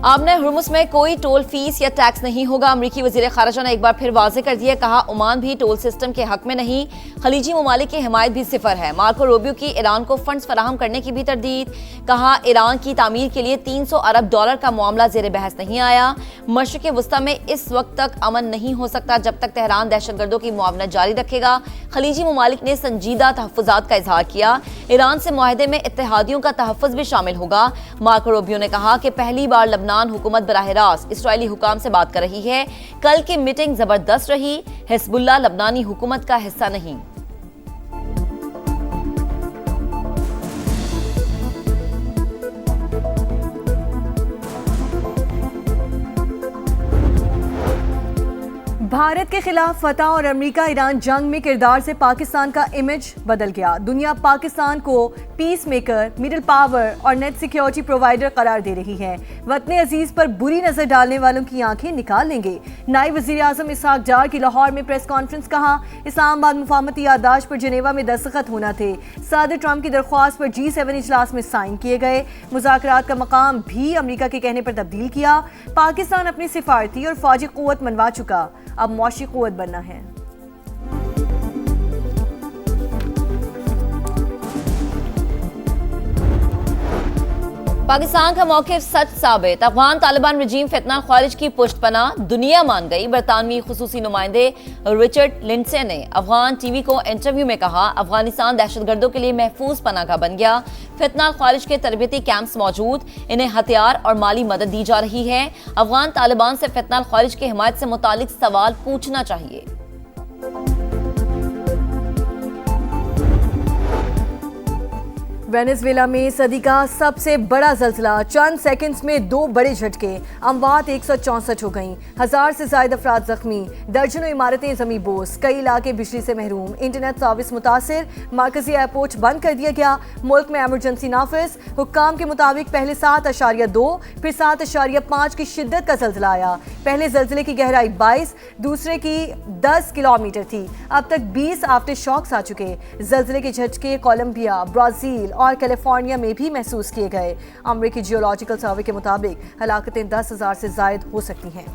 आमने हुर्मुस में कोई टोल फीस या टैक्स नहीं होगा। अमरीकी वजीर खारजा ने एक बार फिर वाजे कर दिया, कहा ओमान भी टोल सिस्टम के हक में नहीं, खलीजी ममालिक की हिमायत भी सिफर है। मार्को रूबियो की ईरान को फंड्स फराहम करने की भी तरदीद, कहा ईरान की तामीर के लिए 300 अरब डॉलर का मामला जेर बहस नहीं आया। मशरिक़ वस्ता में इस वक्त तक अमन नहीं हो सकता जब तक तेहरान दहशतगर्दों की मुआवनत जारी रखेगा। खलीजी ममालिक ने संजीदा तहफ़्फ़ुज़ात का इजहार किया। ईरान से मुआहदे में इत्तेहादियों का तहफ़्फ़ुज़ भी शामिल होगा। मार्को रूबियो ने कहा कि पहली बार लबनान हुकूमत बराह रास्त इसराइली हुकाम से बात कर रही है। कल की मीटिंग जबरदस्त रही। हिज़्बुल्लाह लबनानी हुकूमत का हिस्सा नहीं। भारत के खिलाफ फतह और अमेरिका ईरान जंग में किरदार से पाकिस्तान का इमेज बदल गया। दुनिया पाकिस्तान को पीस मेकर, मिडिल पावर और नेट सिक्योरिटी प्रोवाइडर करार दे रही है। वतन अजीज पर बुरी नजर डालने वालों की आंखें निकाल लेंगे। नायब वजीर आजम इसहाक डार की लाहौर में प्रेस कॉन्फ्रेंस, कहा इस्लामाबाद मुफाहमती याददाश्त पर जेनेवा में दस्तखत होना थे। सदर ट्रंप की दरख्वास्त पर G7 इजलास में साइन किए गए। मुज़ाकरात का मकाम भी अमेरिका के कहने पर तब्दील किया। पाकिस्तान अपनी सिफारती और फौजी क़ुव्वत मनवा चुका, अब मौशी क़ुव्वत बनना है। पाकिस्तान का मौक़िफ़ सच साबित, अफगान तालिबान रजीम फितना ख्वारिज की पुष्टपनाह दुनिया मान गई। बरतानवी खुसूसी नुमाइंदे रिचर्ड लिंडसे ने अफगान टीवी को इंटरव्यू में कहा, अफगानिस्तान दहशतगर्दों के लिए महफूज पनाहगाह बन गया। फितना ख्वारिज के तरबियती कैंप्स मौजूद, इन्हें हथियार और माली मदद दी जा रही है। अफगान तालिबान से फितना ख्वारिज की हिमायत से मुतालिक सवाल पूछना चाहिए। वेनेजुएला में सदी का सबसे बड़ा जल्जला, चंद सेकंड्स में 2 बड़े झटके, अमवात 164 हो गईं, 1000 से ज्यादा अफराद जख्मी, दर्जनों इमारतें जमी बोस, कई इलाके बिजली से महरूम, इंटरनेट सर्विस मुतासिर, मरकजी एयरपोर्ट बंद कर दिया गया। मुल्क में एमरजेंसी नाफिज। हुक्काम के मुताबिक पहले 7.2 फिर 7.5 की शिद्दत का जल्जला आया। पहले जल्जले की गहराई 22, दूसरे की 10 किलोमीटर थी। अब तक 20 आफ्टर शॉक्स आ चुके। जल्जले के झटके कोलंबिया, ब्राजील और कैलिफोर्निया में भी महसूस किए गए। अमेरिकी जियोलॉजिकल सर्वे के मुताबिक हलाकतें 10,000 से जायद हो सकती हैं।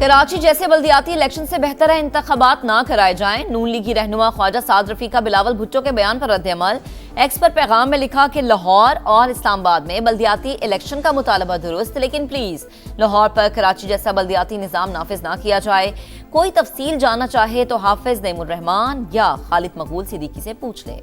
कराची जैसे बल्दियाती इलेक्शन से बेहतर है इंतखाबात ना कराए जाएं। नून लीगी रहनुमा ख्वाजा साद रफीका बिलावल भुट्टो के बयान पर रद्द-ए-अमल। एक्स पर पैगाम में लिखा कि लाहौर और इस्लामाबाद में बल्दियाती इलेक्शन का मुतालबा दुरुस्त, लेकिन प्लीज लाहौर पर कराची जैसा बल्दियाती निज़ाम नाफिज ना किया जाए। कोई तफसील जानना चाहे तो हाफिज नईमुर रहमान या खालिद मकबूल सिद्दीकी से पूछ ले।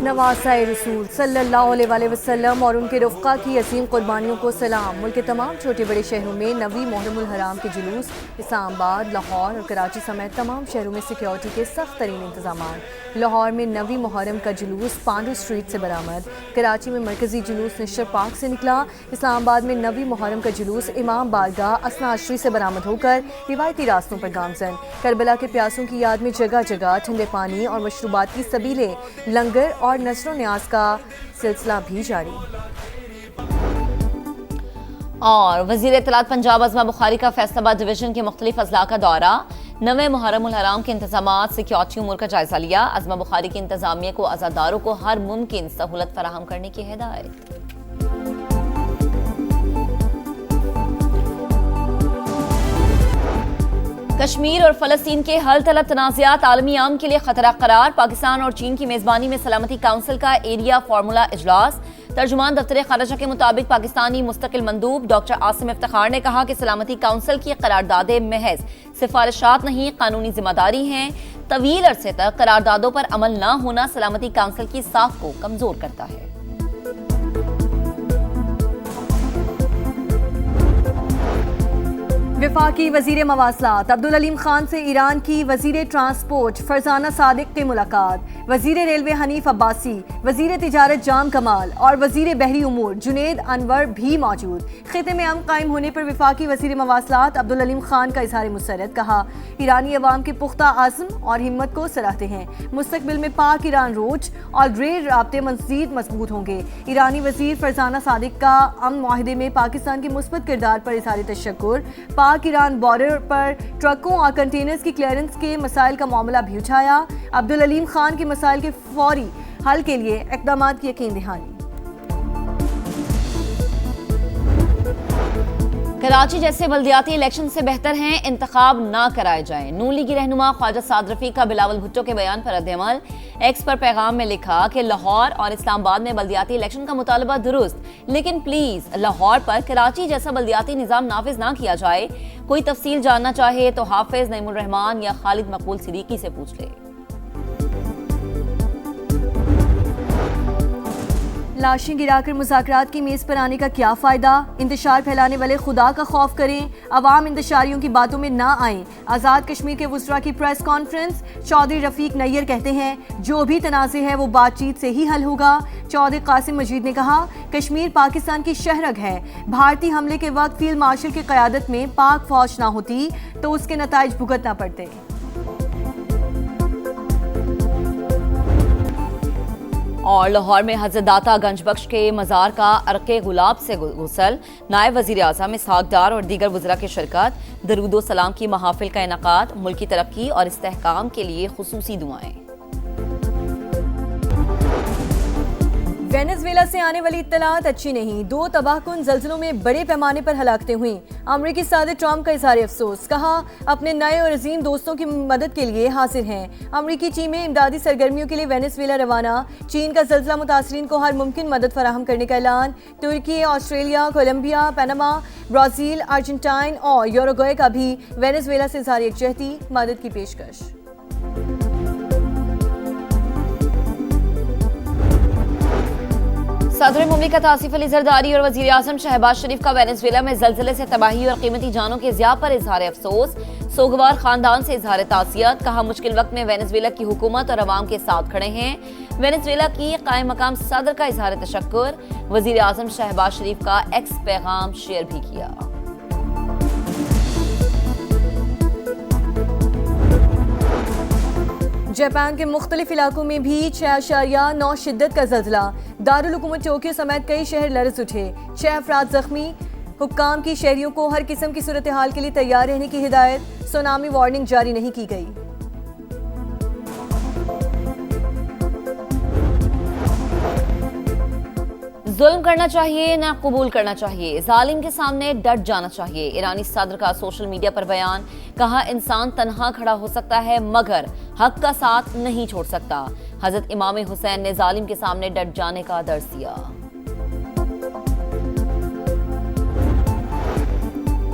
नवाज़ रसूल सल्लल्लाहु अलैहि वसल्लम और उनके रफ़्क़ा की असीम कुर्बानियों को सलाम। मुल्क के तमाम छोटे बड़े शहरों में नवी मुहर्रमुल हराम के जुलूस, इस्लामाबाद, लाहौर और कराची समेत तमाम शहरों में सिक्योरिटी के सख्त तरीन इंतजाम। लाहौर में नवी मुहर्रम का जुलूस पांडू स्ट्रीट से बरामद। कराची में मरकजी जुलूस निश्चर पार्क से निकला। इस्लामाबाद में नवी मुहर्रम का जुलूस इमाम बारगाह असना अशरी से बरामद होकर रिवायती रास्तों पर गामजन। करबला के प्यासों की याद में जगह जगह ठंडे पानी और मशरूबात की सबीलें, लंगर और नज़्र न्याज का सिलसिला भी जारी। और वज़ीर इत्तलात पंजाब अज़मा बुखारी का फैसलाबाद डिवीजन के मुख्तलिफ अजला का दौरा, नवे मुहर्रमुल हराम के इंतजामात, सिक्योरिटी उमूर का जायजा लिया। अज़मा बुखारी की इंतजामिया को अज़ादारों को हर मुमकिन सहूलत फराहम करने की हिदायत। कश्मीर और फलस्तीन के हल तलब तनाज़ात आलमी अमन के लिए खतरा करार। पाकिस्तान और चीन की मेजबानी में सलामती काउंसिल का एरिया फार्मूला इजलास। तर्जुमान दफ्तर खारजा के मुताबिक पाकिस्तानी मुस्तकिल मंदूब डॉक्टर आसिम इफ्तिखार ने कहा कि सलामती काउंसिल की करारदादें महज सिफारिशात नहीं, कानूनी जिम्मेदारी हैं। तवील अरसे तक करारदादों पर अमल न होना सलामती काउंसिल की साख को कमजोर करता है। वफाकी वजीर मवासलात अब्दुल अलीम खान से ईरान की वजीर ट्रांसपोर्ट फरजाना सादिक की मुलाकात। वजीर रेलवे हनीफ अब्बासी, वजीर तिजारत जाम कमाल और वजीर बहरी उमूर जुनेद अनवर भी मौजूद। खिते में अमन कायम होने पर वफाकी वजीर मवासलात अब्दुल अलीम खान का इजहार मुसरत, कहा ईरानी अवाम के पुख्ता आज़म और हिम्मत को सराहते हैं। मुस्तकबिल में पाक ईरान रोड और रेल राब्ते मज़ीद मजबूत होंगे। ईरानी वजीर फरजाना सादिक का अमन माहिदे में पाकिस्तान के मुस्बत किरदार पर इजहार तशक्कुर। पाक ईरान बॉर्डर पर ट्रकों और कंटेनर्स की क्लियरेंस के मसाइल का मामला भी उठाया। अब्दुल अलीम खान के मसाइल के फौरी हल के लिए इक़दाम की यकीन दहानी। कराची जैसे बल्दियाती इलेक्शन से बेहतर हैं इंतखाब ना कराए जाएं। नून लीगी रहनुमा ख्वाजा साद रफी का बिलावल भुट्टो के बयान पर रद्द-ए-अमल। एक्स पर पैगाम में लिखा कि लाहौर और इस्लामाबाद में बल्दियाती इलेक्शन का मुतालबा दुरुस्त, लेकिन प्लीज लाहौर पर कराची जैसा बल्दियाती निज़ाम नाफिज ना किया जाए। कोई तफसील जानना चाहे तो हाफिज नईमुर रहमान या खालिद मकबूल सिद्दीकी से पूछ ले। लाशें गिराकर मुज़ाकरात की मेज़ पर आने का क्या फ़ायदा? इंतशार फैलाने वाले खुदा का खौफ करें, अवाम इंतशारियों की बातों में ना आएं। आज़ाद कश्मीर के वुज़रा की प्रेस कॉन्फ्रेंस। चौधरी रफ़ीक नैयर कहते हैं जो भी तनाज़े है वो बातचीत से ही हल होगा। चौधरी कासिम मजीद ने कहा कश्मीर पाकिस्तान की शहरग है। भारतीय हमले के वक्त फील्ड मार्शल की क़यादत में पाक फौज ना होती तो उसके नताइज भुगतना पड़ते। और लाहौर में हज़रत दाता गंजबख्श के मज़ार का अर्क़े गुलाब से गुसल। नायब वज़ीर आज़म इसहाक़ डार और दीगर वज़रा की शिरकत। दरूद व सलाम की महाफिल का इनक़ाद। मुल्क की तरक्की और इस्तेहकाम के लिए खुसूसी दुआएं। वेनेजुएला से आने वाली इत्तलात अच्छी नहीं। 2 तबाहकुन ज़ल्ज़लों में बड़े पैमाने पर हलाकतें हुई। अमरीकी सदर ट्रंप का इज़हार अफसोस। कहा अपने नए और अजीम दोस्तों की मदद के लिए हाजिर हैं। अमरीकी टीमें इमदादी सरगर्मियों के लिए वेनेजुएला रवाना। चीन का ज़ल्ज़ला मुतासरीन को हर मुमकिन मदद फराहम करने का ऐलान। तुर्की, Australia, Colombia, Panama, Brazil, Argentine और यूरुग्वे का भी वेनेजुएला से इज़हार यकजहती मदद की पेशकश। सदर मुमलिकत आसिफ अली जरदारी और वज़ीर आज़म शहबाज शरीफ का वेनेजुएला में ज़लज़ले से तबाही और कीमती जानों के ज़िया पर इज़हार अफसोस। सोगवार खानदान से इज़हार ताज़ियत। कहा मुश्किल वक्त में वेनेजुएला की हुकूमत और अवाम के साथ खड़े हैं। वेनेजुएला की कायम मकाम सदर का इज़हार तशक्कुर। वज़ीर आज़म शहबाज शरीफ का एक्स पैगाम शेयर भी किया। जापान के मुख्तलिफ इलाकों में भी 6.9 शिद्दत का ज़ल्ज़ला। दारुल हुकूमत टोक्यो समेत कई शहर लरज़ उठे। 6 अफराद जख्मी। हुक्काम की शहरियों को हर किस्म की सूरत हाल के लिए तैयार रहने की हिदायत। सुनामी वार्निंग जारी नहीं की गई। जुल्म करना चाहिए ना कबूल करना चाहिए, जालिम के सामने डट जाना चाहिए। ईरानी सदर का सोशल मीडिया पर बयान। कहा इंसान तन्हा खड़ा हो सकता है मगर हक का साथ नहीं छोड़ सकता। हजरत इमाम हुसैन ने जालिम के सामने डट जाने का दर्स दिया।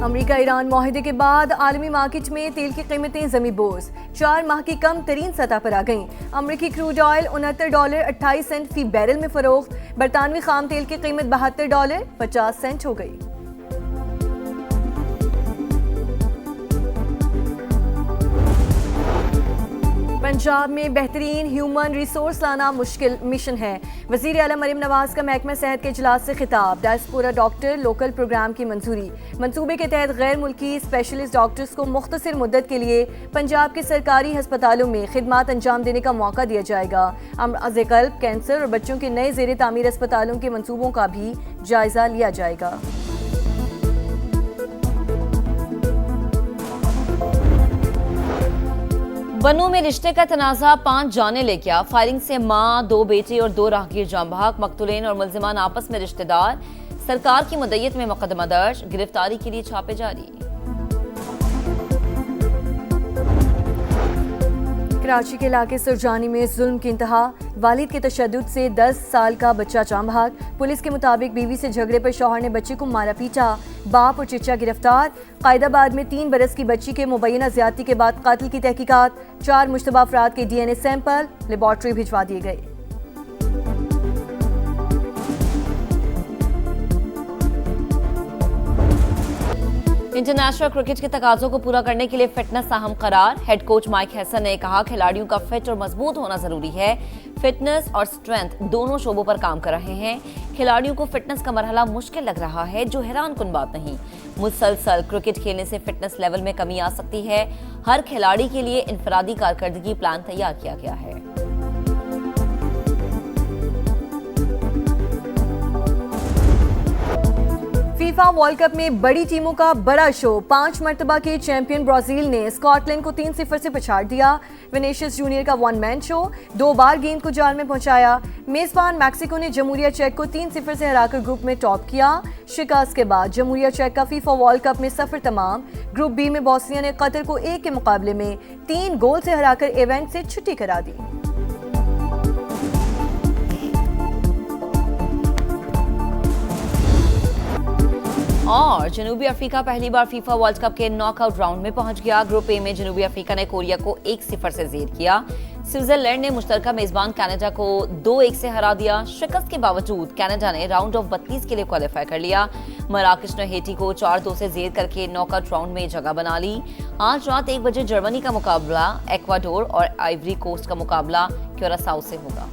अमेरिका ईरान मुआहदे के बाद आलमी मार्केट में तेल की कीमतें जमी बोस। 4 माह की कम तरीन सतह पर आ गईं। अमेरिकी क्रूड ऑयल $69.28 फी बैरल में फरोख्त। बरतानवी खाम तेल की कीमत $72.50 हो गई। पंजाब में बेहतरीन ह्यूमन रिसोर्स लाना मुश्किल मिशन है। वज़ीर आला मरीम नवाज का महकमा सेहत के इजलास से खिताब। डायस्पोरा डॉक्टर लोकल प्रोग्राम की मंजूरी। मंसूबे के तहत गैर मुल्की स्पेशलिस्ट डॉक्टर्स को मुख्तसर मुद्दत के लिए पंजाब के सरकारी अस्पतालों में खिदमात अंजाम देने का मौका दिया जाएगा। अमराज़ क़ल्ब, कैंसर और बच्चों के नए ज़ेर तामीर अस्पतालों के मंसूबों का भी जायजा लिया जाएगा। बनू में रिश्ते का तनाज़ा 5 जाने ले गया। फायरिंग से मां, 2 बेटे और 2 राहगीर जाम बहक। मकतूलेन और मुल्जिमान आपस में रिश्तेदार। सरकार की मदय्यत में मुकदमा दर्ज। गिरफ्तारी के लिए छापे जारी। कराची के इलाके सुरजानी में जुल्म की इंतहा। वालिद के तशद्दुद से 10 साल का बच्चा जाम बहक। पुलिस के मुताबिक बीवी से झगड़े पर शौहर ने बच्चे को मारा पीटा। बाप और चिचा गिरफ्तार। कायदाबाद में 3 बरस की बच्ची के मुबैना ज्यादती के बाद कातिल की तहकीकात। 4 मुश्तबा अफराद के DNA सैंपल लेबॉर्ट्री भिजवा दिए गए। इंटरनेशनल क्रिकेट के तकाजों को पूरा करने के लिए फिटनेस अहम करार। हेड कोच माइक हैसन ने कहा खिलाड़ियों का फिट और मजबूत होना जरूरी है। फिटनेस और स्ट्रेंथ दोनों शोबों पर काम कर रहे हैं। खिलाड़ियों को फिटनेस का मरहला मुश्किल लग रहा है, जो हैरान कुन बात नहीं। मुसलसल क्रिकेट खेलने से फिटनेस लेवल में कमी आ सकती है। हर खिलाड़ी के लिए इनफरादी कारकर्दगी प्लान तैयार किया गया है। फीफा वर्ल्ड कप में बड़ी टीमों का बड़ा शो। 5 मर्तबा के चैंपियन ब्राजील ने स्कॉटलैंड को 3-0 से पछाड़ दिया। विनीशियस जूनियर का 1 मैन शो, 2 बार गेंद को जाल में पहुंचाया। मेजबान मैक्सिको ने जमहूरिया चेक को 3-0 से हराकर ग्रुप में टॉप किया। शिकस्त के बाद जमहूरिया चेक का फीफा वर्ल्ड कप में सफर तमाम। ग्रुप बी में बोस्निया ने कतर को 1 के मुकाबले में 3 गोल से हराकर इवेंट से छुट्टी करा दी। और जनूबी अफ्रीका पहली बार फीफा वर्ल्ड कप के नॉकआउट राउंड में पहुंच गया। ग्रुप ए में जनूबी अफ्रीका ने कोरिया को 1-0 से जीत किया। स्विट्जरलैंड ने मुश्तरका मेजबान कनाडा को 2-1 से हरा दिया। शिकस्त के बावजूद कनाडा ने राउंड ऑफ 32 के लिए क्वालिफाई कर लिया। मराकश ने हेटी को 4-2 से जीत करके नॉकआउट राउंड में जगह बना ली। आज रात 1 बजे जर्मनी का मुकाबला एक्वाडोर और आइवरी कोस्ट का मुकाबला क्यूरासाओ से होगा।